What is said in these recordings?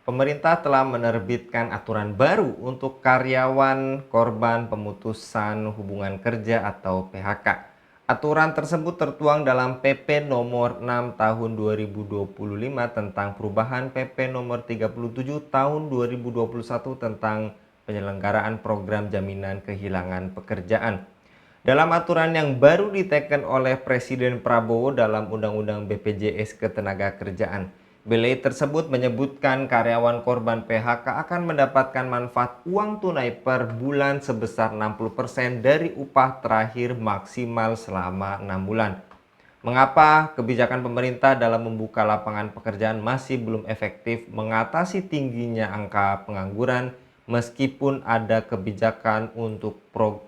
Pemerintah telah menerbitkan aturan baru untuk karyawan korban pemutusan hubungan kerja atau PHK. Aturan tersebut tertuang dalam PP nomor 6 tahun 2025 tentang perubahan PP nomor 37 tahun 2021 tentang penyelenggaraan program jaminan kehilangan pekerjaan. Dalam aturan yang baru diteken oleh Presiden Prabowo dalam Undang-Undang BPJS Ketenagakerjaan, belai tersebut menyebutkan karyawan korban PHK akan mendapatkan manfaat uang tunai per bulan sebesar 60% dari upah terakhir maksimal selama 6 bulan. Mengapa kebijakan pemerintah dalam membuka lapangan pekerjaan masih belum efektif mengatasi tingginya angka pengangguran meskipun ada kebijakan untuk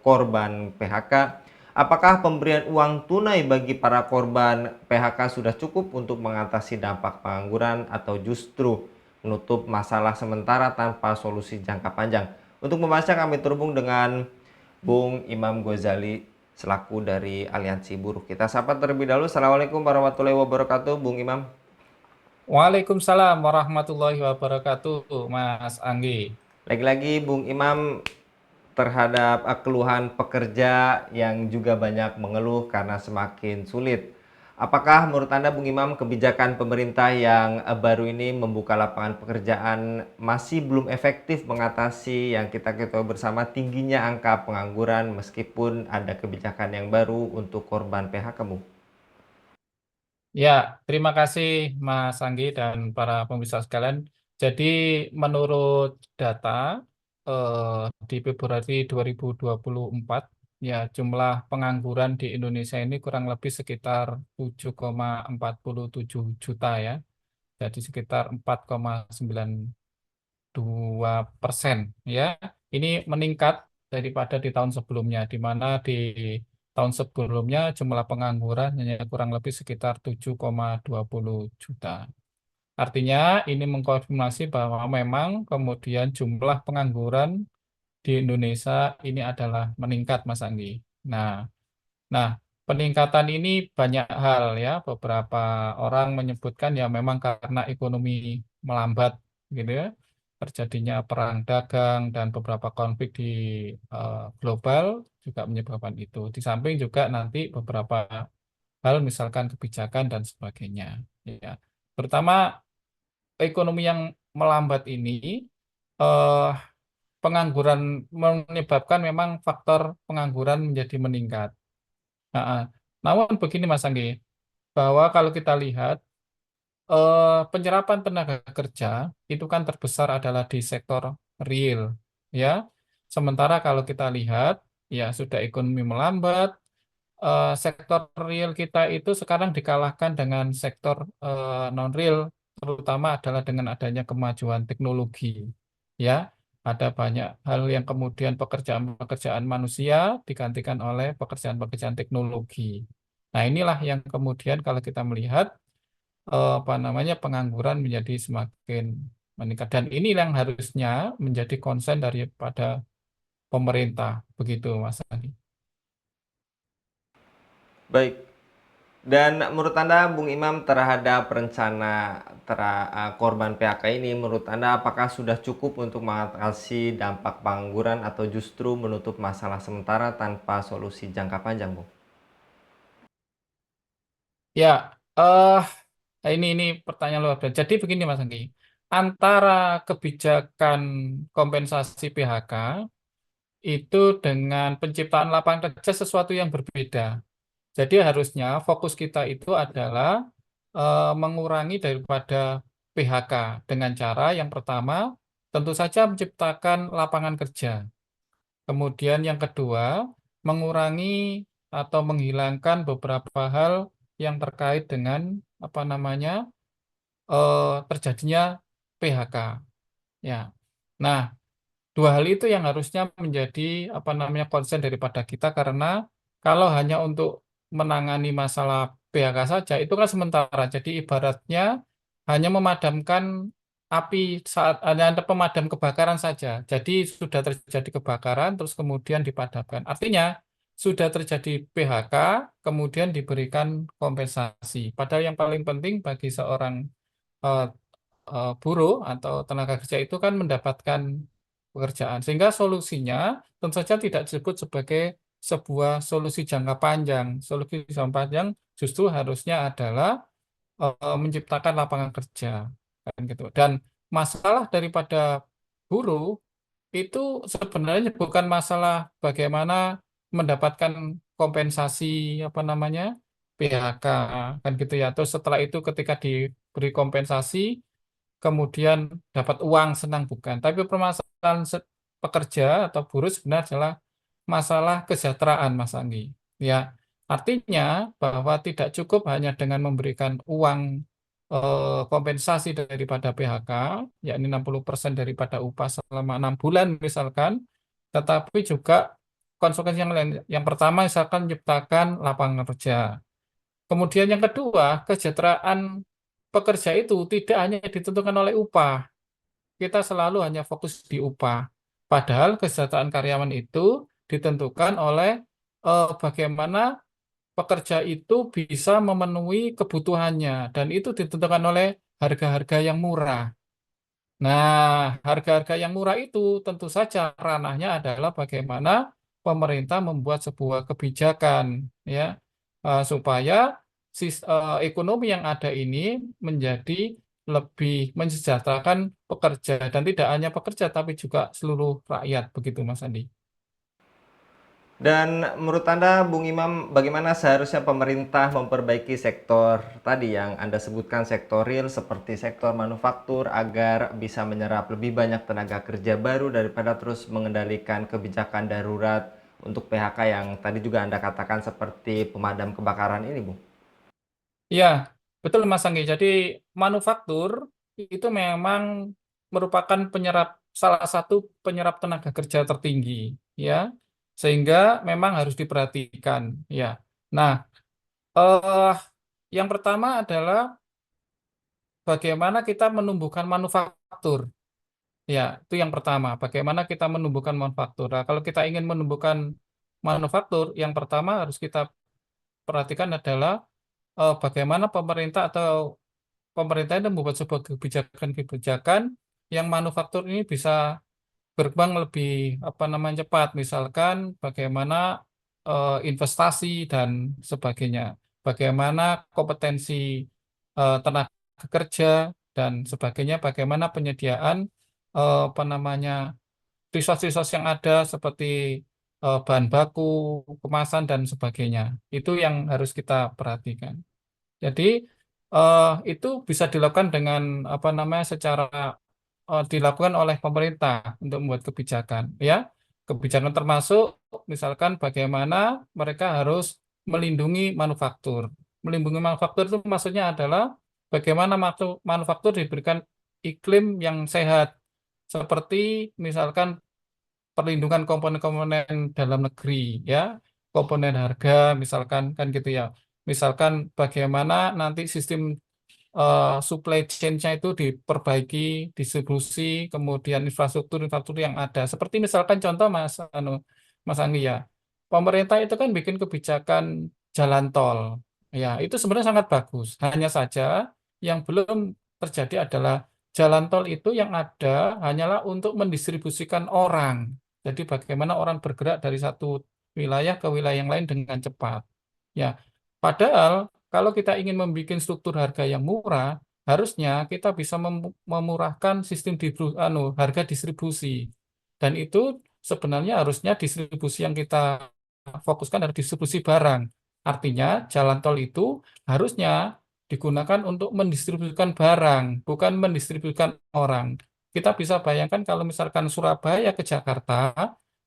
korban PHK? Apakah pemberian uang tunai bagi para korban PHK sudah cukup untuk mengatasi dampak pengangguran atau justru menutup masalah sementara tanpa solusi jangka panjang? Untuk membahasnya kami terhubung dengan Bung Imam Ghazali selaku dari Aliansi Buruh. Kita sapa terlebih dahulu. Assalamualaikum warahmatullahi wabarakatuh, Bung Imam. Waalaikumsalam warahmatullahi wabarakatuh, Mas Anggi. Lagi-lagi Bung Imam terhadap keluhan pekerja yang juga banyak mengeluh karena semakin sulit. Apakah menurut Anda Bung Imam kebijakan pemerintah yang baru ini membuka lapangan pekerjaan masih belum efektif mengatasi yang kita ketahui bersama tingginya angka pengangguran meskipun ada kebijakan yang baru untuk korban PHK, Bung? Ya, terima kasih Mas Anggi dan para pemirsa sekalian. Jadi menurut data di Februari 2024, ya jumlah pengangguran di Indonesia ini kurang lebih sekitar 7,47 juta ya. Jadi sekitar 4,92%, ya. Ini meningkat daripada di tahun sebelumnya, di mana di tahun sebelumnya jumlah pengangguran hanya kurang lebih sekitar 7,20 juta. Artinya ini mengkonfirmasi bahwa memang kemudian jumlah pengangguran di Indonesia ini adalah meningkat, Mas Anggi. Nah, nah, peningkatan ini banyak hal ya. Beberapa orang menyebutkan ya memang karena ekonomi melambat gitu ya. Terjadinya perang dagang dan beberapa konflik di global juga menyebabkan itu. Di samping juga nanti beberapa hal misalkan kebijakan dan sebagainya. Ya. Terutama ekonomi yang melambat ini eh, pengangguran menyebabkan memang faktor pengangguran menjadi meningkat. Nah, namun begini Mas Anggi, bahwa kalau kita lihat penyerapan tenaga kerja itu kan terbesar adalah di sektor real, ya. Sementara kalau kita lihat, ya sudah ekonomi melambat, sektor real kita itu sekarang dikalahkan dengan sektor non real, terutama adalah dengan adanya kemajuan teknologi, ya. Ada banyak hal yang kemudian pekerjaan-pekerjaan manusia digantikan oleh pekerjaan-pekerjaan teknologi. Nah, inilah yang kemudian kalau kita melihat apa namanya pengangguran menjadi semakin meningkat dan ini yang harusnya menjadi concern daripada pemerintah begitu Mas Adi. Baik. Dan menurut Anda, Bung Imam, terhadap rencana korban PHK ini, menurut Anda apakah sudah cukup untuk mengatasi dampak pengangguran atau justru menutup masalah sementara tanpa solusi jangka panjang, Bung? Ya, ini pertanyaan luar biasa. Jadi begini Mas Anggi, antara kebijakan kompensasi PHK itu dengan penciptaan lapangan kerja sesuatu yang berbeda. Jadi harusnya fokus kita itu adalah mengurangi daripada PHK dengan cara yang pertama tentu saja menciptakan lapangan kerja. Kemudian yang kedua, mengurangi atau menghilangkan beberapa hal yang terkait dengan apa namanya terjadinya PHK. Ya. Nah, dua hal itu yang harusnya menjadi apa namanya konsen daripada kita karena kalau hanya untuk menangani masalah PHK saja itu kan sementara. Jadi ibaratnya hanya memadamkan api saat hanya ada pemadam kebakaran saja. Jadi sudah terjadi kebakaran terus kemudian dipadamkan. Artinya sudah terjadi PHK kemudian diberikan kompensasi. Padahal yang paling penting bagi seorang eh, buruh atau tenaga kerja itu kan mendapatkan pekerjaan. Sehingga solusinya tentu saja tidak disebut sebagai sebuah solusi jangka panjang. Solusi jangka panjang justru harusnya adalah menciptakan lapangan kerja, kan gitu. Dan masalah daripada buruh itu sebenarnya bukan masalah bagaimana mendapatkan kompensasi apa namanya PHK, kan gitu ya. Terus setelah itu ketika diberi kompensasi kemudian dapat uang senang, bukan. Tapi permasalahan pekerja atau buruh sebenarnya adalah masalah kesejahteraan, Mas Anggi. Ya, artinya bahwa tidak cukup hanya dengan memberikan uang kompensasi daripada PHK, yakni 60% daripada upah selama 6 bulan misalkan, tetapi juga konsekuensi yang lain. Yang pertama misalkan menciptakan lapangan kerja. Kemudian yang kedua, kesejahteraan pekerja itu tidak hanya ditentukan oleh upah. Kita selalu hanya fokus di upah. Padahal kesejahteraan karyawan itu ditentukan oleh bagaimana pekerja itu bisa memenuhi kebutuhannya dan itu ditentukan oleh harga-harga yang murah. Nah, harga-harga yang murah itu tentu saja ranahnya adalah bagaimana pemerintah membuat sebuah kebijakan, ya, supaya ekonomi yang ada ini menjadi lebih mensejahterakan pekerja dan tidak hanya pekerja tapi juga seluruh rakyat, begitu Mas Andi. Dan menurut Anda, Bung Imam, bagaimana seharusnya pemerintah memperbaiki sektor tadi yang Anda sebutkan, sektor real seperti sektor manufaktur agar bisa menyerap lebih banyak tenaga kerja baru daripada terus mengendalikan kebijakan darurat untuk PHK yang tadi juga Anda katakan seperti pemadam kebakaran ini, Bung? Ya, betul Mas Anggi. Jadi manufaktur itu memang merupakan salah satu penyerap tenaga kerja tertinggi, ya. Sehingga memang harus diperhatikan, ya. Nah, eh, yang pertama adalah bagaimana kita menumbuhkan manufaktur. Ya, itu yang pertama. Bagaimana kita menumbuhkan manufaktur. Nah, kalau kita ingin menumbuhkan manufaktur, yang pertama harus kita perhatikan adalah bagaimana pemerintah itu membuat sebuah kebijakan-kebijakan yang manufaktur ini bisa berkembang lebih apa namanya cepat. Misalkan bagaimana investasi dan sebagainya, bagaimana kompetensi tenaga kerja dan sebagainya, bagaimana penyediaan apa namanya resource-resource yang ada seperti bahan baku, kemasan dan sebagainya. Itu yang harus kita perhatikan. Jadi itu bisa dilakukan dengan apa namanya secara dilakukan oleh pemerintah untuk membuat kebijakan, ya. Kebijakan termasuk misalkan bagaimana mereka harus melindungi manufaktur. Melindungi manufaktur itu maksudnya adalah bagaimana manufaktur diberikan iklim yang sehat, seperti misalkan perlindungan komponen-komponen dalam negeri, ya, komponen harga misalkan, kan gitu ya. Misalkan bagaimana nanti sistem supply chain-nya itu diperbaiki, distribusi, kemudian infrastruktur yang ada. Seperti misalkan contoh Mas Anggi, ya, pemerintah itu kan bikin kebijakan jalan tol. Ya, itu sebenarnya sangat bagus. Hanya saja yang belum terjadi adalah jalan tol itu yang ada hanyalah untuk mendistribusikan orang. Jadi bagaimana orang bergerak dari satu wilayah ke wilayah yang lain dengan cepat. Ya, padahal kalau kita ingin membuat struktur harga yang murah, harusnya kita bisa memurahkan sistem harga distribusi. Dan itu sebenarnya harusnya distribusi yang kita fokuskan adalah distribusi barang. Artinya jalan tol itu harusnya digunakan untuk mendistribusikan barang, bukan mendistribusikan orang. Kita bisa bayangkan kalau misalkan Surabaya ke Jakarta,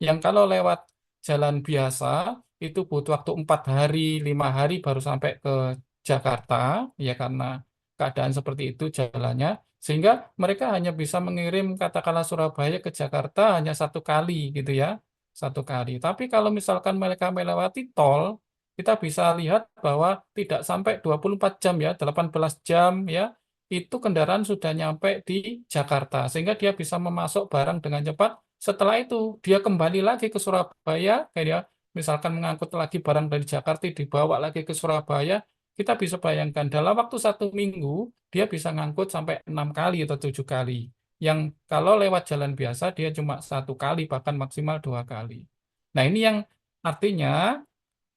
yang kalau lewat jalan biasa itu butuh waktu 4 hari, 5 hari baru sampai ke Jakarta, ya karena keadaan seperti itu jalannya, sehingga mereka hanya bisa mengirim katakanlah Surabaya ke Jakarta hanya 1 kali gitu ya, 1 kali. Tapi kalau misalkan mereka melewati tol, kita bisa lihat bahwa tidak sampai 24 jam ya, 18 jam ya, itu kendaraan sudah nyampe di Jakarta, sehingga dia bisa memasok barang dengan cepat. Setelah itu dia kembali lagi ke Surabaya, kayak dia misalkan mengangkut lagi barang dari Jakarta dibawa lagi ke Surabaya, kita bisa bayangkan dalam waktu 1 minggu dia bisa ngangkut sampai 6 kali atau 7 kali. Yang kalau lewat jalan biasa dia cuma 1 kali bahkan maksimal 2 kali. Nah ini yang artinya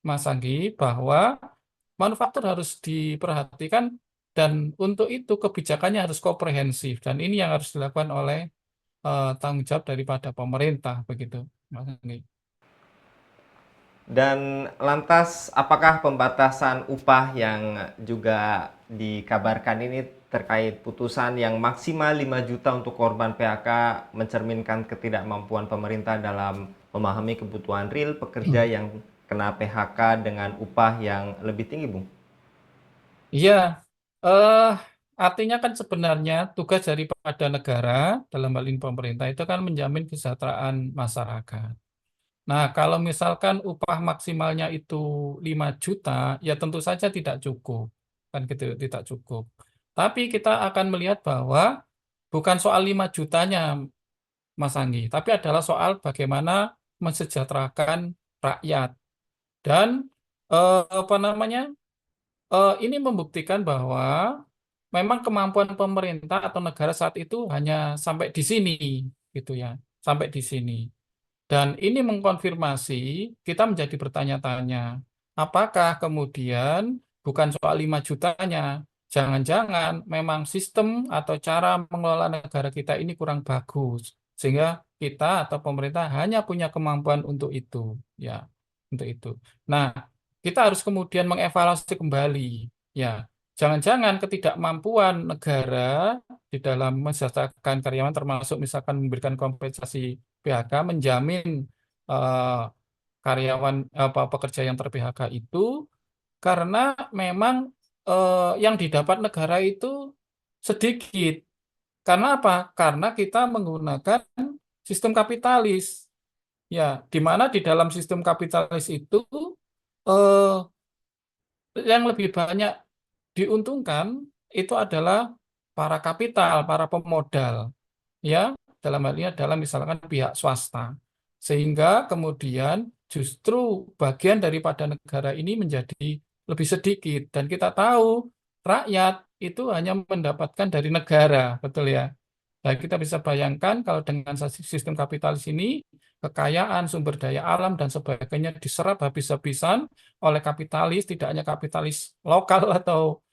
Mas Anggi bahwa manufaktur harus diperhatikan dan untuk itu kebijakannya harus komprehensif dan ini yang harus dilakukan oleh tanggung jawab daripada pemerintah begitu, Mas Anggi. Dan lantas apakah pembatasan upah yang juga dikabarkan ini terkait putusan yang maksimal 5 juta untuk korban PHK mencerminkan ketidakmampuan pemerintah dalam memahami kebutuhan real pekerja yang kena PHK dengan upah yang lebih tinggi, Bung? Iya, eh, artinya kan sebenarnya tugas daripada negara dalam hal ini pemerintah itu kan menjamin kesejahteraan masyarakat. Nah, kalau misalkan upah maksimalnya itu 5 juta, ya tentu saja tidak cukup. Kan gitu, tidak cukup. Tapi kita akan melihat bahwa bukan soal 5 jutanya, Mas Anggi, tapi adalah soal bagaimana mensejahterakan rakyat. Dan apa namanya? Ini membuktikan bahwa memang kemampuan pemerintah atau negara saat itu hanya sampai di sini, gitu ya, sampai di sini. Dan ini mengkonfirmasi kita menjadi bertanya-tanya, apakah kemudian bukan soal 5 jutanya, jangan-jangan memang sistem atau cara mengelola negara kita ini kurang bagus, sehingga kita atau pemerintah hanya punya kemampuan untuk itu, ya, untuk itu. Nah, kita harus kemudian mengevaluasi kembali, ya, jangan-jangan ketidakmampuan negara di dalam mensejahterakan karyawan termasuk misalkan memberikan kompensasi PHK menjamin eh, karyawan apa pekerja yang ter-PHK itu karena memang yang didapat negara itu sedikit. Karena apa? Karena kita menggunakan sistem kapitalis. Ya, di mana di dalam sistem kapitalis itu eh, yang lebih banyak diuntungkan itu adalah para kapital, para pemodal. Ya, dalam hal ini adalah misalkan pihak swasta. Sehingga kemudian justru bagian daripada negara ini menjadi lebih sedikit. Dan kita tahu rakyat itu hanya mendapatkan dari negara, betul ya? Nah, kita bisa bayangkan kalau dengan sistem kapitalis ini, kekayaan, sumber daya alam, dan sebagainya diserap habis-habisan oleh kapitalis, tidak hanya kapitalis lokal atau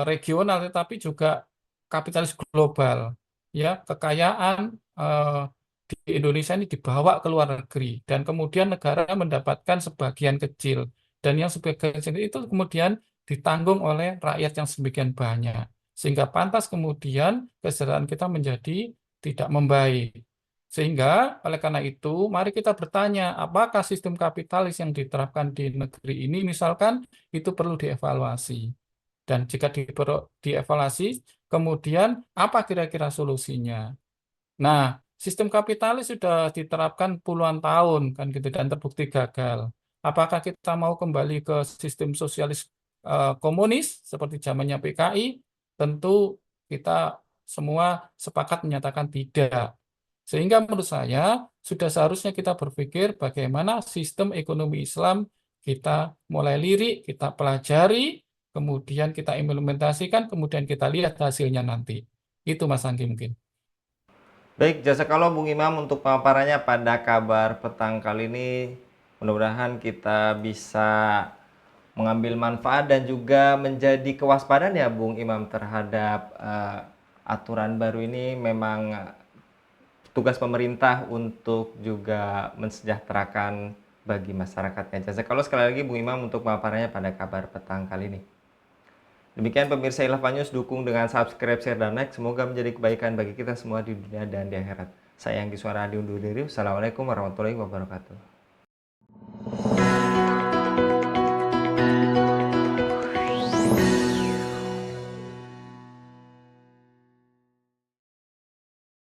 regional tetapi juga kapitalis global ya kekayaan eh, di Indonesia ini dibawa ke luar negeri dan kemudian negara mendapatkan sebagian kecil dan yang sebagian kecil itu kemudian ditanggung oleh rakyat yang sebagian banyak sehingga pantas kemudian kesejahteraan kita menjadi tidak membaik sehingga oleh karena itu mari kita bertanya apakah sistem kapitalis yang diterapkan di negeri ini misalkan itu perlu dievaluasi dan jika dievaluasi, kemudian apa kira-kira solusinya? Nah, sistem kapitalis sudah diterapkan puluhan tahun kan gitu dan terbukti gagal. Apakah kita mau kembali ke sistem sosialis komunis seperti zamannya PKI? Tentu kita semua sepakat menyatakan tidak. Sehingga menurut saya sudah seharusnya kita berpikir bagaimana sistem ekonomi Islam kita mulai lirik, kita pelajari, kemudian kita implementasikan, kemudian kita lihat hasilnya nanti. Itu Mas Anggi mungkin. Baik, jasa kalau Bung Imam untuk pemaparannya pada kabar petang kali ini. Mudah-mudahan kita bisa mengambil manfaat dan juga menjadi kewaspadaan ya Bung Imam terhadap aturan baru ini. Memang tugas pemerintah untuk juga mensejahterakan bagi masyarakatnya. Jasa kalau sekali lagi Bung Imam untuk pemaparannya pada kabar petang kali ini. Demikian pemirsa Ilhava News, dukung dengan subscribe, share, dan like. Semoga menjadi kebaikan bagi kita semua di dunia dan di akhirat. Saya Anggi Suara Adi undur diri. Wassalamualaikum warahmatullahi wabarakatuh.